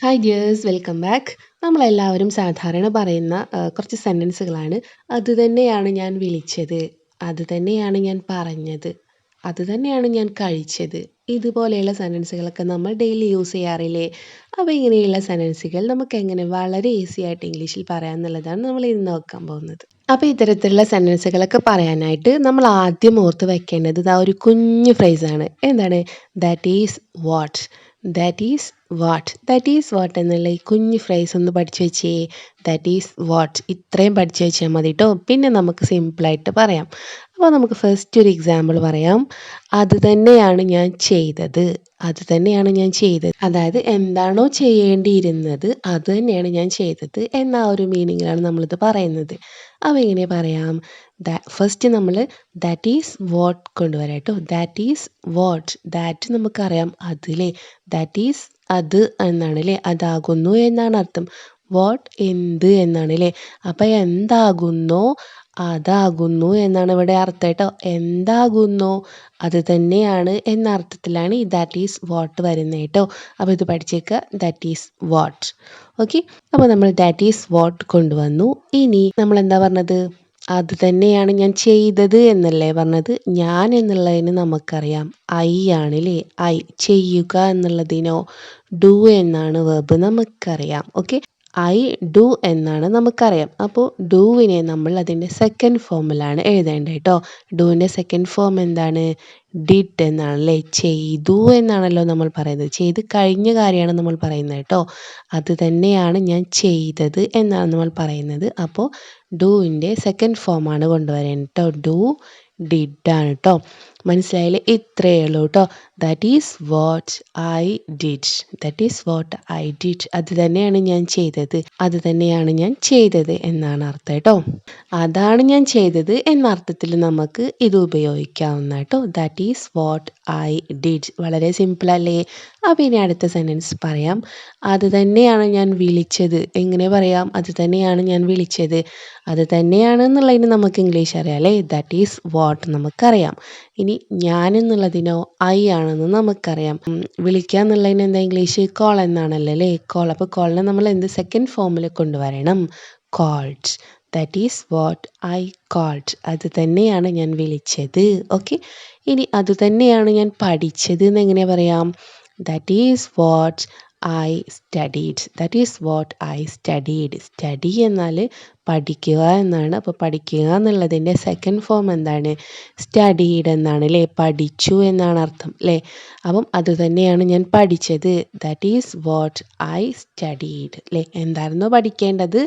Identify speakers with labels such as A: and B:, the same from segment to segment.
A: Hi dears, welcome back. നമ്മളെല്ലാവരും സാധാരണ പറയുന്ന കുറച്ച് സെൻറ്റൻസുകളാണ്. അതുതന്നെയാണ് ഞാൻ വിളിച്ചത്, അതുതന്നെയാണ് ഞാൻ പറഞ്ഞത്, അതുതന്നെയാണ് ഞാൻ കഴിച്ചത്. ഇതുപോലെയുള്ള സെൻറ്റൻസുകളൊക്കെ നമ്മൾ ഡെയിലി യൂസ് ചെയ്യാറില്ലേ? അപ്പോൾ ഇങ്ങനെയുള്ള സെൻറ്റൻസുകൾ നമുക്കെങ്ങനെ വളരെ ഈസി ആയിട്ട് ഇംഗ്ലീഷിൽ പറയാമെന്നുള്ളതാണ് നമ്മൾ ഇന്ന് നോക്കാൻ പോകുന്നത്. അപ്പോൾ ഇത്തരത്തിലുള്ള സെൻറ്റൻസുകളൊക്കെ പറയാനായിട്ട് നമ്മൾ ആദ്യം ഓർത്ത് വെക്കേണ്ടത് ഇതാ ഒരു കുഞ്ഞു ഫ്രേസാണ്. എന്താണ്? That is what. That is what. That is what എന്നുള്ള ഈ കുഞ്ഞ് ഫ്രേസ് ഒന്ന് പഠിച്ചു വെച്ചേ. That is what. ഇത്രയും പഠിച്ചു വെച്ചാൽ മതി കേട്ടോ. പിന്നെ നമുക്ക് സിമ്പിളായിട്ട് പറയാം. അപ്പോൾ നമുക്ക് ഫസ്റ്റ് ഒരു എക്സാമ്പിൾ പറയാം. അത് തന്നെയാണ് ഞാൻ ചെയ്തത്. അത് തന്നെയാണ് ഞാൻ ചെയ്തത്. അതായത് എന്താണോ ചെയ്യേണ്ടിയിരുന്നത് അത് തന്നെയാണ് ഞാൻ ചെയ്തത് എന്ന ആ ഒരു മീനിങ്ങിലാണ് നമ്മളിത് പറയുന്നത്. അപ്പോൾ എങ്ങനെ പറയാം? ഫസ്റ്റ് നമ്മൾ ദാറ്റ് ഈസ് വാട്ട് കൊണ്ടുവരാം കേട്ടോ. That is what. ദാറ്റ് നമുക്കറിയാം അതിലെ. ദാറ്റ് ഈസ് അത് എന്നാണ് അല്ലേ, അതാകുന്നു എന്നാണ് അർത്ഥം. വാട്ട് എന്ത് എന്നാണ് അല്ലേ. അപ്പം എന്താകുന്നോ അതാകുന്നു എന്നാണ് ഇവിടെ അർത്ഥം കേട്ടോ. എന്താകുന്നോ അത് തന്നെയാണ് എന്ന അർത്ഥത്തിലാണ് ഈ ദാറ്റ് ഈസ് വാട്ട് വരുന്നത് കേട്ടോ. അപ്പോൾ ഇത് പഠിച്ചേക്കുക, ദാറ്റ് ഈസ് വാട്ട്. ഓക്കെ, അപ്പോൾ നമ്മൾ ദാറ്റ് ഈസ് വാട്ട് കൊണ്ടുവന്നു. ഇനി നമ്മൾ എന്താ പറഞ്ഞത്? അത് തന്നെയാണ് ഞാൻ ചെയ്തത് എന്നല്ലേ പറഞ്ഞത്. ഞാൻ എന്നുള്ളതിന് നമുക്കറിയാം ഐ ആണല്ലേ. ഐ. ചെയ്യുക എന്നുള്ളതിനോ ഡു എന്നാണ് വെർബ് നമുക്കറിയാം. ഓക്കെ, ഐ ഡു എന്നാണ് നമുക്കറിയാം. അപ്പോൾ ഡൂവിനെ നമ്മൾ അതിൻ്റെ സെക്കൻഡ് ഫോമിലാണ് എഴുതേണ്ടത് കേട്ടോ. ഡൂവിൻ്റെ സെക്കൻഡ് ഫോം എന്താണ്? ഡിഡ് എന്നാണല്ലേ. ചെയ്തു എന്നാണല്ലോ നമ്മൾ പറയുന്നത്. ചെയ്ത് കഴിഞ്ഞ കാര്യമാണ് നമ്മൾ പറയുന്നത് കേട്ടോ. അത് തന്നെയാണ് ഞാൻ ചെയ്തത് എന്നാണ് നമ്മൾ പറയുന്നത്. അപ്പോൾ ഡൂവിൻ്റെ സെക്കൻഡ് ഫോമാണ് കൊണ്ടുവരേണ്ടത് കേട്ടോ. ഡു ഡിഡ് ആണ് കേട്ടോ. മനസ്സിലായില്ലേ? ഇത്രയേ ഉള്ളൂ കേട്ടോ. That is what I did. That is what I did. അത് തന്നെയാണ് ഞാൻ ചെയ്തത്. അത് തന്നെയാണ് ഞാൻ ചെയ്തത് എന്നാണ് അർത്ഥം കേട്ടോ. അതാണ് ഞാൻ ചെയ്തത് എന്ന അർത്ഥത്തിൽ നമുക്ക് ഇത് ഉപയോഗിക്കാവുന്ന കേട്ടോ. That is what I did. വളരെ സിമ്പിൾ അല്ലേ? അപ്പോൾ ഇനി അടുത്ത സെൻറ്റൻസ് പറയാം. അത് തന്നെയാണ് ഞാൻ വിളിച്ചത്. എങ്ങനെ പറയാം? അത് തന്നെയാണ് ഞാൻ വിളിച്ചത്. അത് തന്നെയാണ് എന്നുള്ളതിന് നമുക്ക് ഇംഗ്ലീഷ് അറിയാം അല്ലേ. ദാറ്റ് ഈസ് വാട്ട് നമുക്കറിയാം. ഇനി ഞാൻ എന്നുള്ളതിനോ ഐ ആണെന്ന് നമുക്കറിയാം. വിളിക്കുക എന്നുള്ളതിന് എന്താ ഇംഗ്ലീഷ്? കോൾ എന്നാണല്ലോ അല്ലേ. കോൾ. അപ്പോൾ കോളിനെ നമ്മൾ എന്ത് സെക്കൻഡ് ഫോമിൽ കൊണ്ടുവരണം? Called. That is what I called. അത് തന്നെയാണ് ഞാൻ വിളിച്ചത്. ഓക്കെ, ഇനി അത് തന്നെയാണ് ഞാൻ പഠിച്ചത് എന്ന് എങ്ങനെ പറയാം? That is what I studied. That is what I studied. Study എന്നാൽ പഠിക്കുക എന്നാണ്. അപ്പോൾ പഠിക്കുക എന്നുള്ളതിൻ്റെ സെക്കൻഡ് ഫോം എന്താണ്? സ്റ്റഡീഡ് എന്നാണ് അല്ലേ. പഠിച്ചു എന്നാണ് അർത്ഥം അല്ലേ. അപ്പം അത് തന്നെയാണ് ഞാൻ പഠിച്ചത്. That is what I studied അല്ലേ. എന്തായിരുന്നു പഠിക്കേണ്ടത്?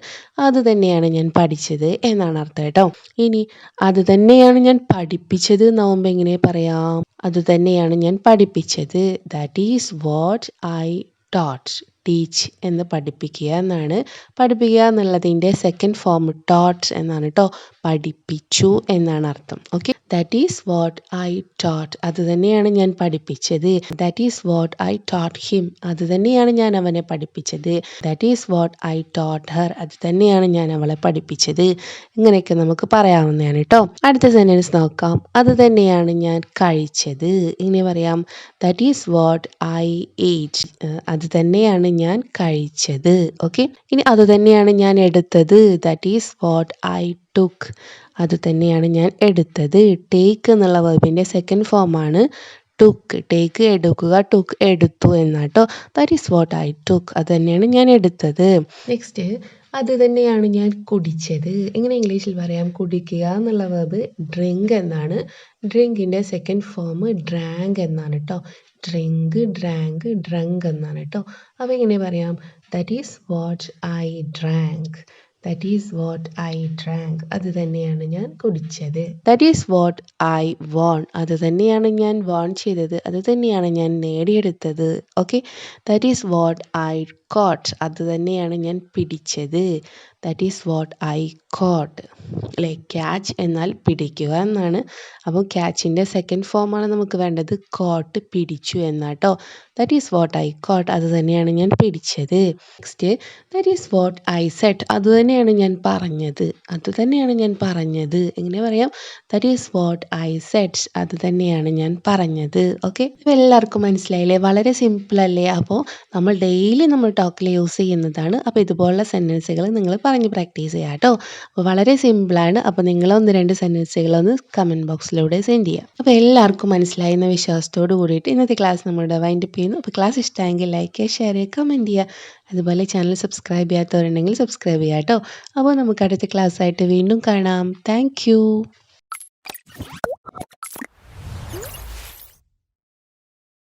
A: അത് തന്നെയാണ് ഞാൻ പഠിച്ചത് എന്നാണ് അർത്ഥം കേട്ടോ. ഇനി അത് തന്നെയാണ് ഞാൻ പഠിപ്പിച്ചത് എന്നാവുമ്പോൾ എങ്ങനെ പറയാം? അത് തന്നെയാണ് ഞാൻ പഠിപ്പിച്ചത്. That is what I taught. Teach എന്ന് പഠിപ്പിക്കുക എന്നാണ്. പഠിപ്പിക്കുക എന്നുള്ളതിൻ്റെ സെക്കൻഡ് ഫോം ടോട്ട് എന്നാണ് കേട്ടോ. പഠിപ്പിച്ചു എന്നാണ് അർത്ഥം. Okay, that is what I taught. അത് തന്നെയാണ് ഞാൻ പഠിപ്പിച്ചത്. That is what I taught him. അത് തന്നെയാണ് ഞാൻ അവനെ പഠിപ്പിച്ചത്. That is what I taught Har. അത് തന്നെയാണ് ഞാൻ അവളെ പഠിപ്പിച്ചത്. ഇങ്ങനെയൊക്കെ നമുക്ക് പറയാവുന്നതാണ് കേട്ടോ. അടുത്ത സെൻറ്റൻസ് നോക്കാം. അത് തന്നെയാണ് ഞാൻ കഴിച്ചത്. ഇങ്ങനെ പറയാം. That is what I eat. അത് തന്നെയാണ് ഞാൻ കഴിച്ചത്. ഓക്കെ, ഇനി അത് തന്നെയാണ് ഞാൻ എടുത്തത്. That is what I took. അത് തന്നെയാണ് ഞാൻ എടുത്തത്. ടേക്ക് എന്നുള്ള വെർബിൻ്റെ സെക്കൻഡ് ഫോമാണ് ടുക്ക്. ടേക്ക് എടുക്കുക, ടുക്ക് എടുത്തു എന്നാട്ടോ. That is what I took. അത് തന്നെയാണ് ഞാൻ എടുത്തത്. നെക്സ്റ്റ്, അത് തന്നെയാണ് ഞാൻ കുടിച്ചത്. എങ്ങനെ ഇംഗ്ലീഷിൽ പറയാം? കുടിക്കുക എന്നുള്ള വെർബ് ഡ്രിങ്ക് എന്നാണ്. ഡ്രിങ്കിൻ്റെ സെക്കൻഡ് ഫോം ഡ്രാങ്ക് എന്നാണ് കേട്ടോ. ഡ്രിങ്ക്, ഡ്രാങ്ക്, ഡ്രങ്ക് എന്നാണ് കേട്ടോ. അപ്പോൾ എങ്ങനെ പറയാം? That is what I drank. That is what I drank. അത് തന്നെയാണ് ഞാൻ കുടിച്ചത്. That is what I won. അത് തന്നെയാണ് ഞാൻ വോൺ ചെയ്തത്. അത് തന്നെയാണ് ഞാൻ നേടിയെടുത്തത്. Okay, that is what I caught. അത് തന്നെയാണ് ഞാൻ പിടിച്ചത്. That is what I caught അല്ലേ. ക്യാച്ച് എന്നാൽ പിടിക്കുക എന്നാണ്. അപ്പോൾ ക്യാച്ചിൻ്റെ സെക്കൻഡ് ഫോമാണ് നമുക്ക് വേണ്ടത്. കോട്ട്, പിടിച്ചു എന്നാട്ടോ. That is what I caught. അത് തന്നെയാണ് ഞാൻ പിടിച്ചത്. Next, that is what I said. അത് തന്നെയാണ് ഞാൻ പറഞ്ഞത്. അത് തന്നെയാണ് ഞാൻ പറഞ്ഞത്. എങ്ങനെ പറയാം? That is what I said. അത് തന്നെയാണ് ഞാൻ പറഞ്ഞത്. ഓക്കെ, ഇപ്പോൾ എല്ലാവർക്കും മനസ്സിലായില്ലേ? വളരെ സിമ്പിൾ അല്ലേ? അപ്പോൾ നമ്മൾ ഡെയിലി നമ്മൾ ടോക്കിൽ യൂസ് ചെയ്യുന്നതാണ്. അപ്പോൾ ഇതുപോലുള്ള സെൻറ്റൻസുകൾ നിങ്ങൾ പറഞ്ഞ് പ്രാക്ടീസ് ചെയ്യുക കേട്ടോ. അപ്പോൾ വളരെ സിമ്പിളാണ്. അപ്പോൾ നിങ്ങൾ 1-2 സെൻറ്റൻസുകളൊന്ന് കമൻറ്റ് ബോക്സിലൂടെ സെൻഡ് ചെയ്യുക. അപ്പോൾ എല്ലാവർക്കും മനസ്സിലായി എന്ന വിശ്വാസത്തോട് കൂടിയിട്ട് ഇന്നത്തെ ക്ലാസ് നമ്മളുടെ വൈൻഡപ്പ് ചെയ്യുന്നു. അപ്പോൾ ക്ലാസ് ഇഷ്ടമെങ്കിൽ ലൈക്ക് ചെയ്യുക, ഷെയർ ചെയ്യുക, കമൻറ്റ് ചെയ്യുക. അതുപോലെ ചാനൽ സബ്സ്ക്രൈബ് ചെയ്യാത്തവരുണ്ടെങ്കിൽ സബ്സ്ക്രൈബ് ചെയ്യുക കേട്ടോ. അപ്പോൾ നമുക്ക് അടുത്ത ക്ലാസ്സായിട്ട് വീണ്ടും കാണാം. Thank you.